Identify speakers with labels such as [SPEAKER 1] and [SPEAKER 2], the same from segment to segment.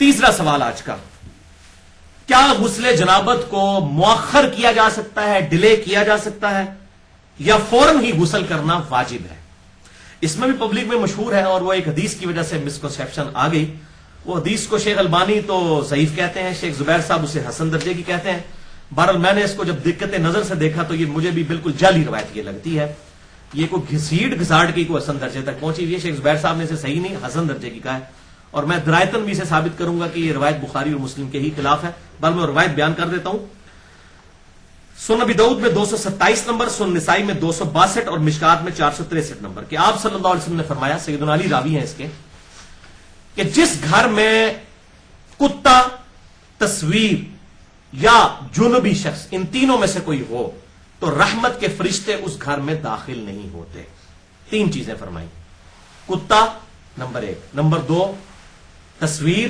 [SPEAKER 1] تیسرا سوال آج کا، کیا غسل جنابت کو مؤخر کیا جا سکتا ہے، ڈیلے کیا جا سکتا ہے، یا فوراً ہی غسل کرنا واجب ہے؟ اس میں بھی پبلک میں مشہور ہے، اور وہ ایک حدیث کی وجہ سے مسکنسیپشن آ گئی. وہ حدیث کو شیخ البانی تو ضعیف کہتے ہیں، شیخ زبیر صاحب اسے حسن درجے کی کہتے ہیں. بہرحال میں نے اس کو جب دقت نظر سے دیکھا تو یہ مجھے بھی بالکل جعلی روایت یہ لگتی ہے. یہ کوئی گھسیٹ گھساڑ کی کوئی حسن درجے تک پہنچی ہوئی ہے. شیخ زبیر صاحب نے اسے صحیح نہیں، حسن درجے کی کہا ہے، اور میں درایتن بھی اسے ثابت کروں گا کہ یہ روایت بخاری اور مسلم کے ہی خلاف ہے. بل میں روایت بیان کر دیتا ہوں. سنن ابی داؤد میں 227 نمبر، سنن نسائی میں 262 اور مشکات میں 463 نمبر کہ آپ صلی اللہ علیہ وسلم نے فرمایا، سیدنا علی راوی ہیں اس کے، کہ جس گھر میں کتا، تصویر یا جنبی شخص ان تینوں میں سے کوئی ہو تو رحمت کے فرشتے اس گھر میں داخل نہیں ہوتے. 3 چیزیں فرمائی، کتا نمبر 1، نمبر 2 تصویر،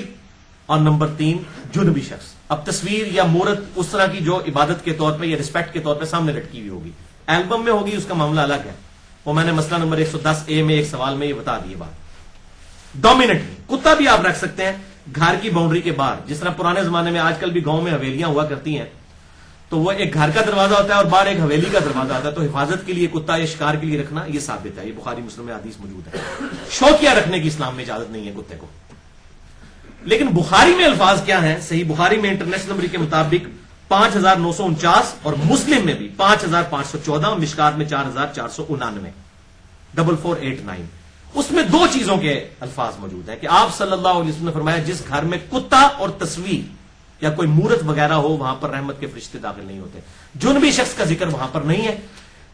[SPEAKER 1] اور نمبر 3 جنبی شخص. اب تصویر یا مورت اس طرح کی جو عبادت کے طور پہ یا رسپیکٹ کے طور پہ سامنے لٹکی ہوئی ہوگی، البم میں ہوگی، اس کا معاملہ الگ ہے. وہ میں نے مسئلہ نمبر 110A میں ایک سوال میں یہ بتا دی بات. ڈومیننٹلی کتا بھی آپ رکھ سکتے ہیں گھر کی باؤنڈری کے باہر، جس طرح پرانے زمانے میں آج کل بھی گاؤں میں حویلیاں ہوا کرتی ہیں، تو وہ ایک گھر کا دروازہ ہوتا ہے اور باہر ایک حویلی کا دروازہ ہوتا ہے، تو حفاظت کے لیے کتا یا شکار کے لیے رکھنا یہ ثابت ہے. یہ بخاری مسلم میں حدیث موجود ہے. شوقیہ رکھنے کی اسلام میں اجازت نہیں ہے کتے کو. لیکن بخاری میں الفاظ کیا ہیں؟ صحیح بخاری میں انٹرنیشنل نمبر کے مطابق 5949 اور مسلم میں بھی 5514، مشکات میں 4499، 4489. اس میں 2 چیزوں کے الفاظ موجود ہیں کہ آپ صلی اللہ علیہ وسلم نے فرمایا جس گھر میں کتا اور تصویر یا کوئی مورت وغیرہ ہو وہاں پر رحمت کے فرشتے داخل نہیں ہوتے. جنبی شخص کا ذکر وہاں پر نہیں ہے.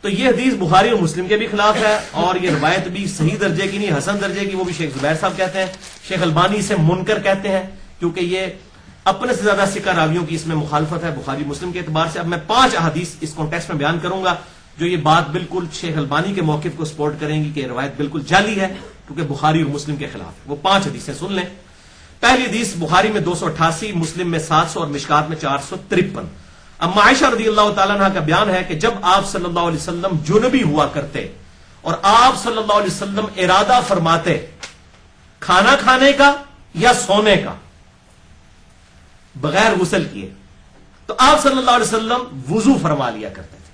[SPEAKER 1] تو یہ حدیث بخاری اور مسلم کے بھی خلاف ہے، اور یہ روایت بھی صحیح درجے کی نہیں، حسن درجے کی. وہ بھی شیخ زبیر صاحب کہتے ہیں، شیخ البانی سے منکر کہتے ہیں، کیونکہ یہ اپنے سے زیادہ ثقہ راویوں کی اس میں مخالفت ہے بخاری مسلم کے اعتبار سے. اب میں 5 احادیث اس کانٹیکسٹ میں بیان کروں گا جو یہ بات بالکل شیخ البانی کے موقف کو سپورٹ کریں گی کہ یہ روایت بالکل جعلی ہے کیونکہ بخاری اور مسلم کے خلاف. وہ 5 حدیثیں سن لیں. پہلی حدیث بخاری میں 288، مسلم میں 700 اور مشکات میں 453. اما عائشہ رضی اللہ تعالیٰ عنہ کا بیان ہے کہ جب آپ صلی اللہ علیہ وسلم جنبی ہوا کرتے اور آپ صلی اللہ علیہ وسلم ارادہ فرماتے کھانا کھانے کا یا سونے کا بغیر غسل کیے، تو آپ صلی اللہ علیہ وسلم وضو فرما لیا کرتے تھے.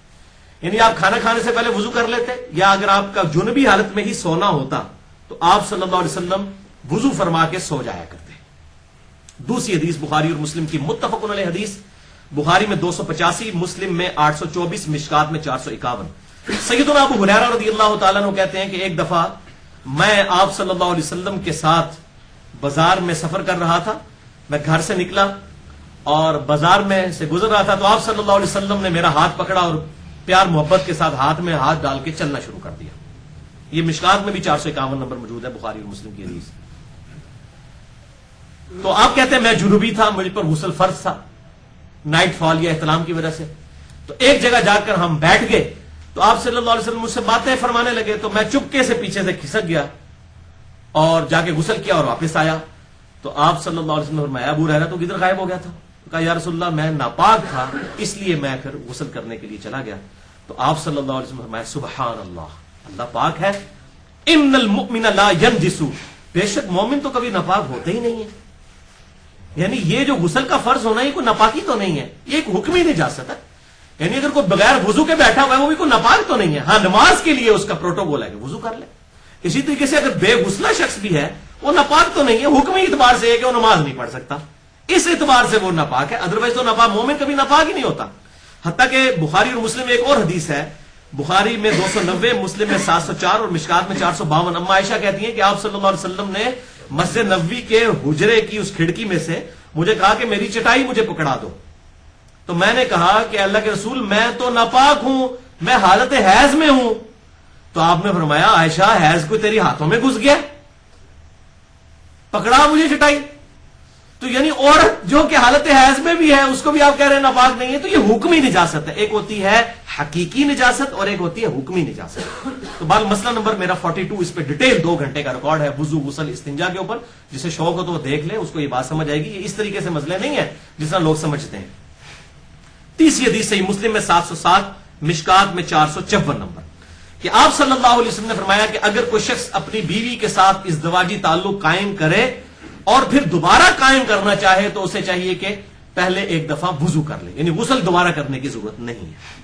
[SPEAKER 1] یعنی آپ کھانا کھانے سے پہلے وضو کر لیتے، یا اگر آپ کا جنبی حالت میں ہی سونا ہوتا تو آپ صلی اللہ علیہ وسلم وضو فرما کے سو جایا کرتے. دوسری حدیث بخاری اور مسلم کی متفق علیہ حدیث، بخاری میں 285، مسلم میں 824، مشکات میں 451. سیدنا ابو ہریرہ رضی اللہ تعالیٰ عنہ کہتے ہیں کہ ایک دفعہ میں آپ صلی اللہ علیہ وسلم کے ساتھ بازار میں سفر کر رہا تھا. میں گھر سے نکلا اور بازار میں سے گزر رہا تھا تو آپ صلی اللہ علیہ وسلم نے میرا ہاتھ پکڑا اور پیار محبت کے ساتھ ہاتھ میں ہاتھ ڈال کے چلنا شروع کر دیا. یہ مشکات میں بھی 451 نمبر موجود ہے بخاری اور مسلم کی حدیث. تو آپ کہتے ہیں میں جنوبی تھا، مجھ پر غسل فرض تھا نائٹ فال یا احتلام کی وجہ سے. تو ایک جگہ جا کر ہم بیٹھ گئے تو آپ صلی اللہ علیہ وسلم مجھ سے باتیں فرمانے لگے، تو میں چپکے سے پیچھے سے کھسک گیا اور جا کے غسل کیا اور واپس آیا. تو آپ صلی اللہ علیہ وسلم نے فرمایا ابو ہریرہ تو کدھر غائب ہو گیا تھا؟ تو کہا یا رسول اللہ میں ناپاک تھا اس لیے میں پھر غسل کرنے کے لیے چلا گیا. تو آپ صلی اللہ علیہ وسلم نے فرمایا سبحان اللہ، اللہ پاک ہے. ان المؤمن لا ينجس، بے شک مومن تو کبھی ناپاک ہوتے ہی نہیں ہے. یعنی یہ جو غسل کا فرض ہونا یہ کوئی ناپاکی تو نہیں ہے، یہ ایک حکمی نجاست ہے. یعنی اگر کوئی بغیر وضو کے بیٹھا ہوا ہے وہ بھی کوئی ناپاک تو نہیں ہے. ہاں نماز کے لیے اس کا پروٹوکول ہے کہ وضو کر لے. اسی طریقے سے اگر بے غسلہ شخص بھی ہے وہ ناپاک تو نہیں ہے، حکمی اعتبار سے ہے کہ وہ نماز نہیں پڑھ سکتا، اس اعتبار سے وہ ناپاک ہے. ادروائز تو ناپاک مومن کبھی ناپاک ہی نہیں ہوتا. حتیٰ کہ بخاری اور مسلم میں ایک اور حدیث ہے، بخاری میں 290، مسلم میں 704 اور مشکات میں 452. اما عائشہ کہتی ہیں کہ آپ صلی اللہ علیہ وسلم نے مسجد نبوی کے حجرے کی اس کھڑکی میں سے مجھے کہا کہ میری چٹائی مجھے پکڑا دو. تو میں نے کہا کہ اللہ کے رسول میں تو ناپاک ہوں، میں حالت حیض میں ہوں. تو آپ نے فرمایا عائشہ حیض کو تیری ہاتھوں میں گھس گیا، پکڑا مجھے چٹائی. تو یعنی عورت جو کہ حالت حیض میں بھی ہے اس کو بھی آپ کہہ رہے ہیں ناپاک نہیں ہے. تو یہ حکمی نجاست ہے، ایک ہوتی ہے حقیقی نجاست اور ایک ہوتی ہے حکمی نجاست. تو بال مسئلہ نمبر میرا 42، اس پہ ڈیٹیل 2 گھنٹے کا ریکارڈ ہے وضو غسل استنجا کے اوپر. جسے شوق ہو تو وہ دیکھ لے، اس کو یہ بات سمجھ آئے گی. یہ اس طریقے سے مسئلے نہیں ہے جس طرح لوگ سمجھتے ہیں. تیسری حدیث صحیح مسلم میں 707، مشکات میں 454 نمبر کہ آپ صلی اللہ علیہ وسلم نے فرمایا کہ اگر کوئی شخص اپنی بیوی کے ساتھ ازدواجی تعلق قائم کرے اور پھر دوبارہ قائم کرنا چاہے تو اسے چاہیے کہ پہلے ایک دفعہ وضو کر لے، یعنی غسل دوبارہ کرنے کی ضرورت نہیں ہے۔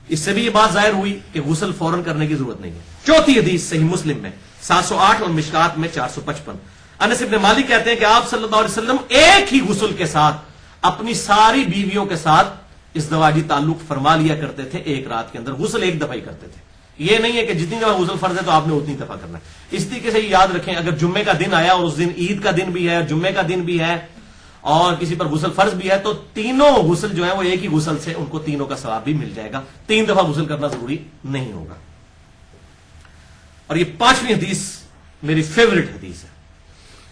[SPEAKER 1] اس سے بھی یہ بات ظاہر ہوئی کہ غسل فوراً کرنے کی ضرورت نہیں ہے۔ چوتھی حدیث صحیح مسلم میں 708 اور مشکات میں 455، انس بن مالک کہتے ہیں کہ آپ صلی اللہ علیہ وسلم ایک ہی غسل کے ساتھ اپنی ساری بیویوں کے ساتھ ازدواجی تعلق فرما لیا کرتے تھے، ایک رات کے اندر غسل ایک دفعہ ہی کرتے تھے۔ یہ نہیں ہے کہ جتنی دفعہ غسل فرض ہے تو آپ نے اتنی دفعہ کرنا ہے۔ اس طریقے سے یاد رکھیں، اگر جمعے کا دن آیا اور اس دن عید کا دن بھی ہے، جمعے کا دن بھی ہے اور کسی پر غسل فرض بھی ہے، تو تینوں غسل جو ہے وہ ایک ہی غسل سے ان کو تینوں کا ثواب بھی مل جائے گا، 3 دفعہ غسل کرنا ضروری نہیں ہوگا۔ اور یہ 5ویں حدیث میری فیوریٹ حدیث ہے،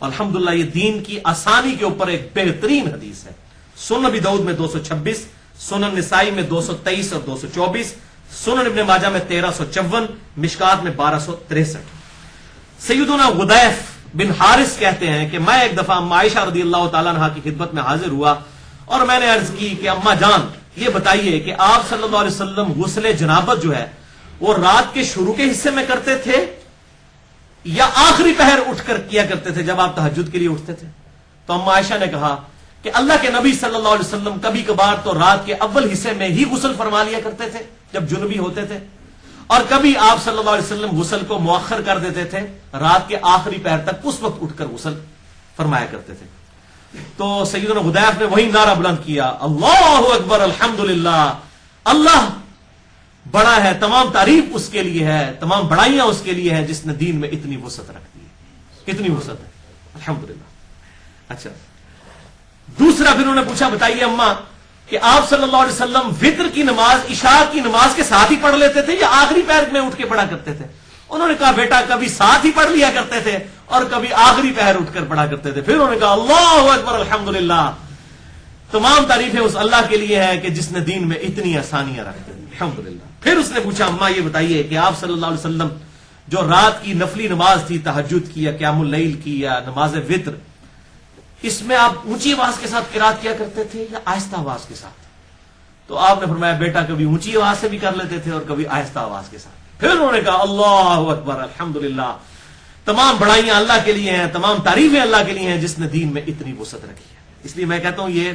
[SPEAKER 1] الحمدللہ یہ دین کی آسانی کے اوپر ایک بہترین حدیث ہے۔ سنن ابی داؤد میں 226، سنن نسائی میں 223 اور 224، سنن ابن ماجہ میں 1354، مشکات میں 1263۔ سیدنا غدیف بن حارث کہتے ہیں کہ میں ایک دفعہ اما عائشہ رضی اللہ تعالیٰ عنہا کی خدمت میں حاضر ہوا اور میں نے عرض کی کہ اما جان یہ بتائیے کہ آپ صلی اللہ علیہ وسلم غسل جنابت جو ہے وہ رات کے شروع کے حصے میں کرتے تھے یا آخری پہر اٹھ کر کیا کرتے تھے جب آپ تہجد کے لیے اٹھتے تھے؟ تو اما عائشہ نے کہا کہ اللہ کے نبی صلی اللہ علیہ وسلم کبھی کبھار تو رات کے اول حصے میں ہی غسل فرما لیا کرتے تھے جب جنبی ہوتے تھے، اور کبھی آپ صلی اللہ علیہ وسلم غسل کو مؤخر کر دیتے تھے، رات کے آخری پہر تک اس وقت اٹھ کر غسل فرمایا کرتے تھے۔ تو سیدنا غدیف نے وہی نعرہ بلند کیا، اللہ اکبر الحمدللہ، اللہ بڑا ہے، تمام تعریف اس کے لیے ہے، تمام بڑائیاں اس کے لیے ہیں جس نے دین میں اتنی وسعت رکھ دی ہے۔ کتنی وسعت ہے الحمدللہ۔ اچھا دوسرا پھر انہوں نے پوچھا بتائیے اما کہ آپ صلی اللہ علیہ وسلم وتر کی نماز عشاء کی نماز کے ساتھ ہی پڑھ لیتے تھے یا آخری پہر میں اٹھ کے پڑھا کرتے تھے؟ انہوں نے کہا بیٹا کبھی ساتھ ہی پڑھ لیا کرتے تھے اور کبھی آخری پہر اٹھ کر پڑھا کرتے تھے۔ پھر انہوں نے کہا اللہ اکبر الحمدللہ، تمام تعریفیں اس اللہ کے لیے ہے کہ جس نے دین میں اتنی آسانیاں رکھ دی الحمدللہ۔ پھر اس نے پوچھا اما یہ بتائیے کہ آپ صلی اللہ علیہ وسلم جو رات کی نفلی نماز تھی، تہجد کی یا قیام اللیل کی یا نماز وتر، اس میں آپ اونچی آواز کے ساتھ قرات کیا کرتے تھے یا آہستہ آواز کے ساتھ؟ تو آپ نے فرمایا بیٹا کبھی اونچی آواز سے بھی کر لیتے تھے اور کبھی آہستہ آواز کے ساتھ۔ پھر انہوں نے کہا اللہ اکبر الحمدللہ، تمام بڑائیاں اللہ کے لیے ہیں، تمام تعریفیں اللہ کے لیے ہیں جس نے دین میں اتنی وسعت رکھی ہے۔ اس لیے میں کہتا ہوں یہ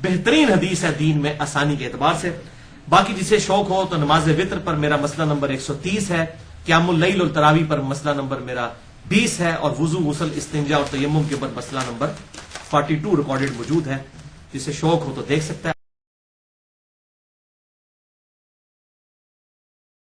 [SPEAKER 1] بہترین حدیث ہے دین میں آسانی کے اعتبار سے۔ باقی جسے شوق ہو تو نماز وتر پر میرا مسئلہ نمبر 130 ہے، قیام اللیل اور تراویح پر مسئلہ نمبر میرا 20 ہے، اور وضو غسل استنجا اور تیمم کے اوپر مسئلہ نمبر 42 ریکارڈڈ موجود ہے، جسے شوق ہو تو دیکھ سکتا ہے۔